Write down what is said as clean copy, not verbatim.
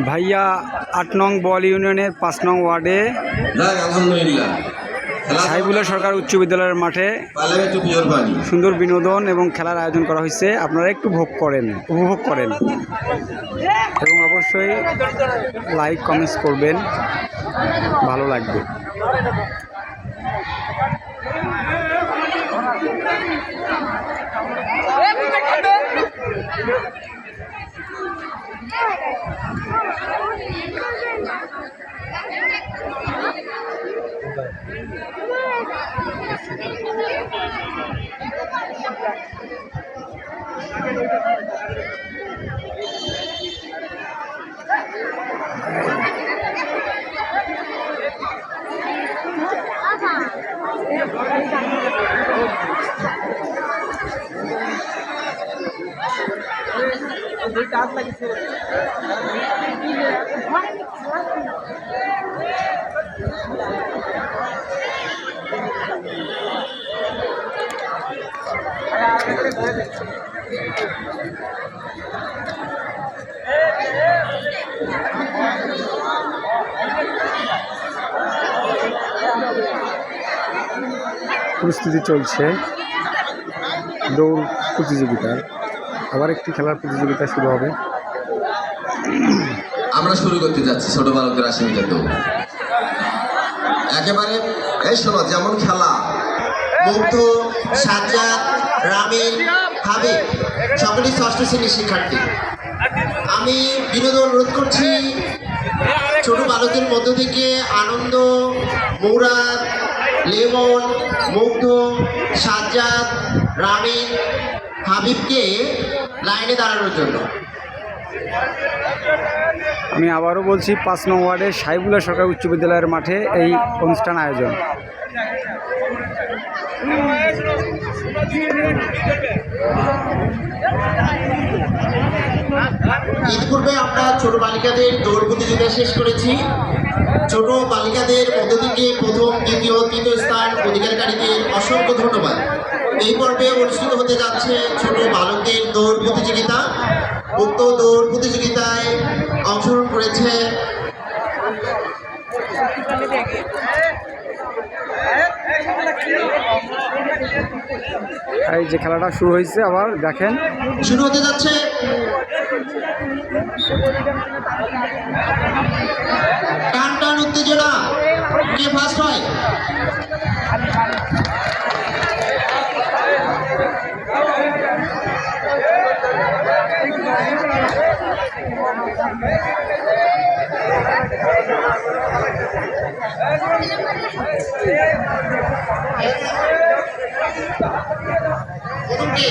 ভাইয়া ৮ নং বল ইউনিয়নের ৫ নং ওয়ার্ডে আলহামদুলিল্লাহ সাইবুল্লাহ সরকার উচ্চ বিদ্যালয়ের মাঠে সুন্দর বিনোদন এবং খেলার আয়োজন করা হয়েছে। আপনারা একটু উপভোগ করেন এবং অবশ্যই লাইক কমেন্টস করবেন, ভালো লাগবে। প্রস্তুতি চলছে দৌড় প্রতিযোগিতার, আবার একটি খেলার প্রতিযোগিতা শুরু হবে। আমরা শুরু করতে যাচ্ছি ছোট বালকদের ৮০ মিটার দৌড়। একেবারে এই শোনো, যেমন খেলা মুগ্ধ, সাজ্জাদ, রামিন, হাবিব সকলেই ষষ্ঠ শ্রেণীর শিক্ষার্থী। আমি বিনোদন অনুরোধ করছি ছোট বালকদের মধ্য থেকে আনন্দ, মুরাদ, লেমন, মুগ্ধ, সাজ্জাদ, রামিন, হাবিবকে লাইনে দাঁড়ানোর জন্য। আমি আবারও বলছি ৫ নং ওয়ার্ডের সাইবুল্লাহ সরকার উচ্চ বিদ্যালয়ের মাঠে এই অনুষ্ঠান আয়োজন। ইতিপূর্বে আমরা ছোট বালিকাদের দৌড় প্রতিযোগিতা শেষ করেছি। ছোট বালিকাদের মধ্য থেকে প্রথম, দ্বিতীয়, তৃতীয় স্থান অধিকারীদের অসংখ্য ধন্যবাদ। এই পর্বে অনুষ্ঠিত হতে যাচ্ছে ছোট বালকদের দৌড় প্রতিযোগিতা। উক্ত দৌড় প্রতিযোগিতায় অংশগ্রহণ করেছে এই যে খেলাটা শুরু হয়েছে, আবার দেখেন শুরু হতে যাচ্ছে। টান টান উত্তেজনা, কে ফার্স্ট হয়? প্রথম কে?